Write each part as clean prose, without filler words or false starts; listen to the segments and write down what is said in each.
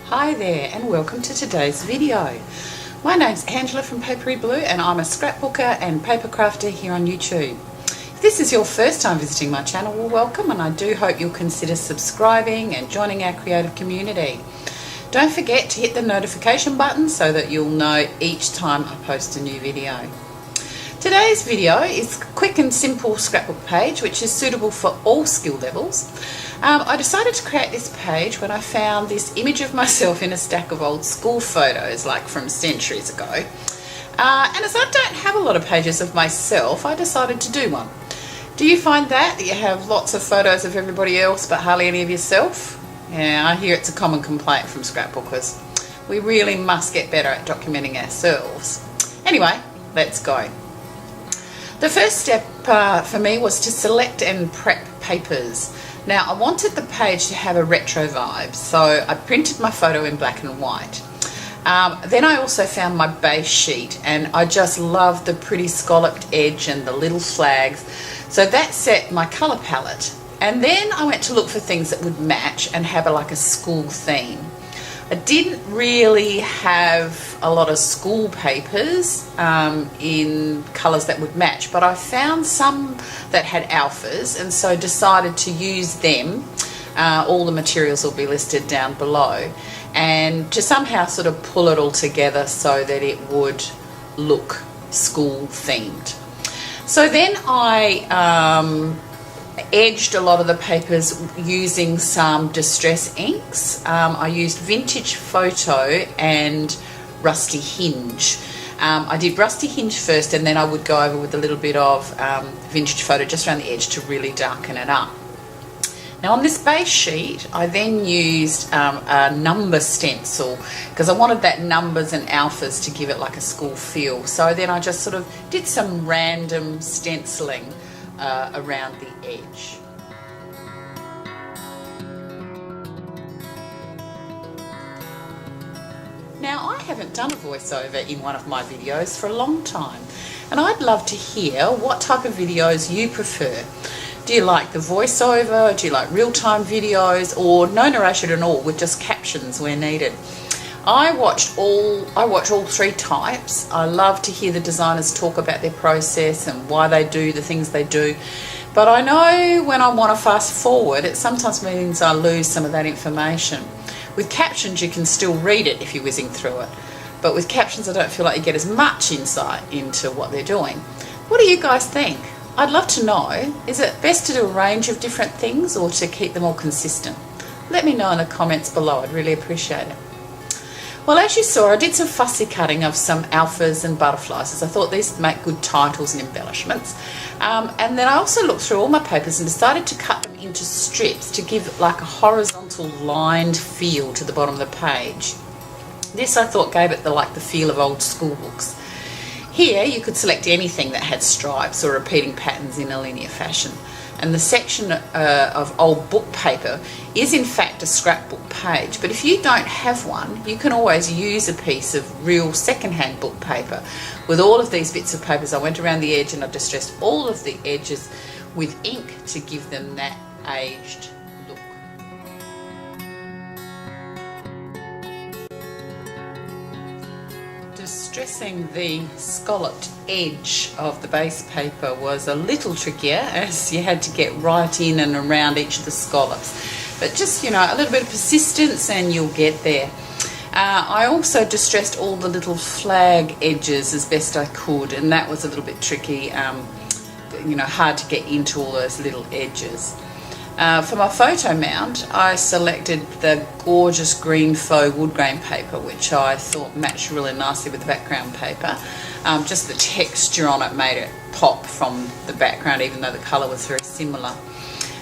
Hi there and welcome to today's video. My name's Angela from Papery Blue and I'm a scrapbooker and paper crafter here on YouTube. If this is your first time visiting my channel, well, welcome, and I do hope you'll consider subscribing and joining our creative community. Don't forget to hit the notification button so that you'll know each time I post a new video. Today's video is a quick and simple scrapbook page which is suitable for all skill levels. I decided to create this page when I found this image of myself in a stack of old school photos, like from centuries ago. And as I don't have a lot of pages of myself, I decided to do one. Do you find that you have lots of photos of everybody else but hardly any of yourself? Yeah, I hear it's a common complaint from scrapbookers. We really must get better at documenting ourselves. Anyway, let's go. The first step for me was to select and prep papers. Now, I wanted the page to have a retro vibe, so I printed my photo in black and white. Then I also found my base sheet, and I just love the pretty scalloped edge and the little flags. So that set my colour palette. And then I went to look for things that would match and have like a school theme. I didn't really have a lot of school papers in colours that would match, but I found some that had alphas and so decided to use them. All the materials will be listed down below, and to somehow sort of pull it all together so that it would look school themed. So then I edged a lot of the papers using some distress inks. I used Vintage Photo and Rusty Hinge. I did Rusty Hinge first, and then I would go over with a little bit of Vintage Photo just around the edge to really darken it up. Now on this base sheet I then used a number stencil because I wanted that numbers and alphas to give it like a school feel. So then I just sort of did some random stenciling around the edge. Now, I haven't done a voiceover in one of my videos for a long time, and I'd love to hear what type of videos you prefer. Do you like the voiceover? Do you like real-time videos, or no narration at all with just captions where needed? I watch all three types. I love to hear the designers talk about their process and why they do the things they do. But I know when I want to fast forward, it sometimes means I lose some of that information. With captions, you can still read it if you're whizzing through it. But with captions, I don't feel like you get as much insight into what they're doing. What do you guys think? I'd love to know. Is it best to do a range of different things or to keep them all consistent? Let me know in the comments below. I'd really appreciate it. Well, as you saw, I did some fussy cutting of some alphas and butterflies, as I thought these make good titles and embellishments. And then I also looked through all my papers and decided to cut them into strips to give like a horizontal lined feel to the bottom of the page. This I thought gave it the feel of old school books. Here you could select anything that had stripes or repeating patterns in a linear fashion. And the section of old book paper is in fact a scrapbook page, but if you don't have one, you can always use a piece of real second-hand book paper. With all of these bits of papers, I went around the edge and I distressed all of the edges with ink to give them that aged look. Distressing the scalloped edge of the base paper was a little trickier, as you had to get right in and around each of the scallops. But just, you know, a little bit of persistence and you'll get there. I also distressed all the little flag edges as best I could, and that was a little bit tricky, you know, hard to get into all those little edges. For my photo mount, I selected the gorgeous green faux wood grain paper, which I thought matched really nicely with the background paper. Just the texture on it made it pop from the background, even though the colour was very similar.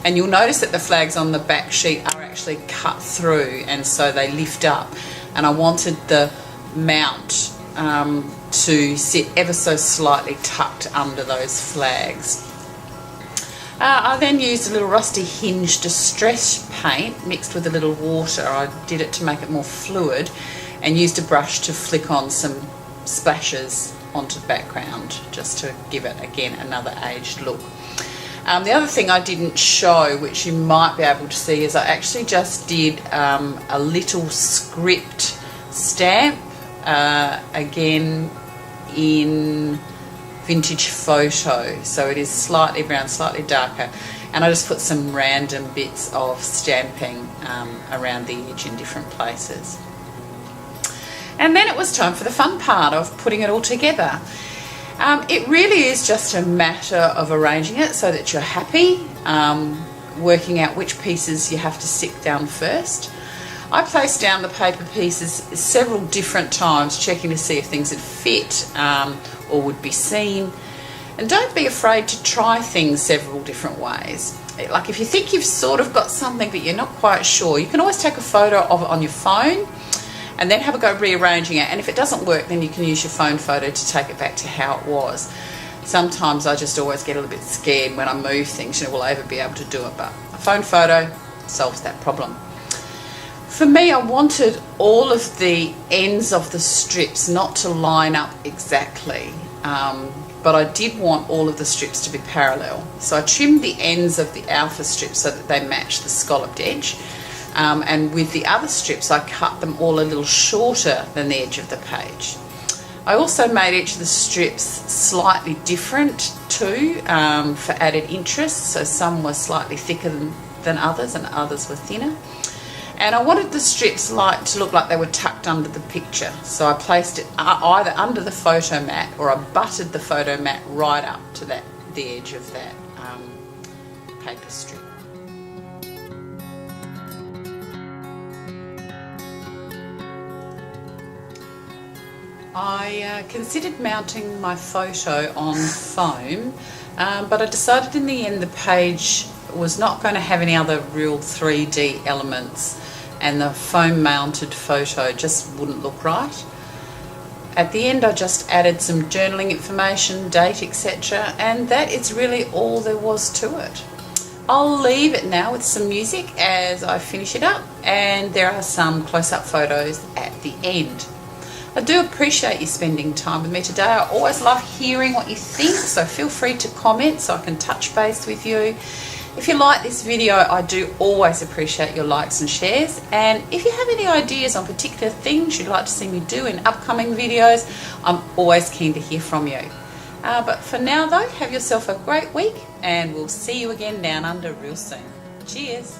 And you'll notice that the flags on the back sheet are actually cut through, and so they lift up. And I wanted the mount to sit ever so slightly tucked under those flags. I then used a little Rusty Hinge distress paint mixed with a little water. I did it to make it more fluid, and used a brush to flick on some splashes onto the background just to give it again another aged look. The other thing I didn't show, which you might be able to see, is I actually just did a little script stamp, again in vintage photo, so it is slightly brown, slightly darker, and I just put some random bits of stamping around the edge in different places. And then it was time for the fun part of putting it all together. It really is just a matter of arranging it so that you're happy, working out which pieces you have to stick down first. I placed down the paper pieces several different times, checking to see if things would fit or would be seen. And don't be afraid to try things several different ways. Like if you think you've sort of got something but you're not quite sure, you can always take a photo of it on your phone and then have a go rearranging it. And if it doesn't work, then you can use your phone photo to take it back to how it was. Sometimes I just always get a little bit scared when I move things, will I ever be able to do it? But a phone photo solves that problem. For me, I wanted all of the ends of the strips not to line up exactly, but I did want all of the strips to be parallel. So I trimmed the ends of the alpha strips so that they match the scalloped edge, and with the other strips I cut them all a little shorter than the edge of the page. I also made each of the strips slightly different too, for added interest, so some were slightly thicker than others and others were thinner. And I wanted the strips to look like they were tucked under the picture. So I placed it either under the photo mat or I buttered the photo mat right up to the edge of that paper strip. I considered mounting my photo on foam, but I decided in the end the page was not going to have any other real 3D elements, and the foam mounted photo just wouldn't look right. At the end I just added some journaling information, date, etc., and that is really all there was to it. I'll leave it now with some music as I finish it up, and there are some close-up photos at the end. I do appreciate you spending time with me today. I always love hearing what you think, so feel free to comment so I can touch base with you. If you like this video, I do always appreciate your likes and shares, and if you have any ideas on particular things you'd like to see me do in upcoming videos, I'm always keen to hear from you. But for now though, have yourself a great week, and we'll see you again down under real soon. Cheers!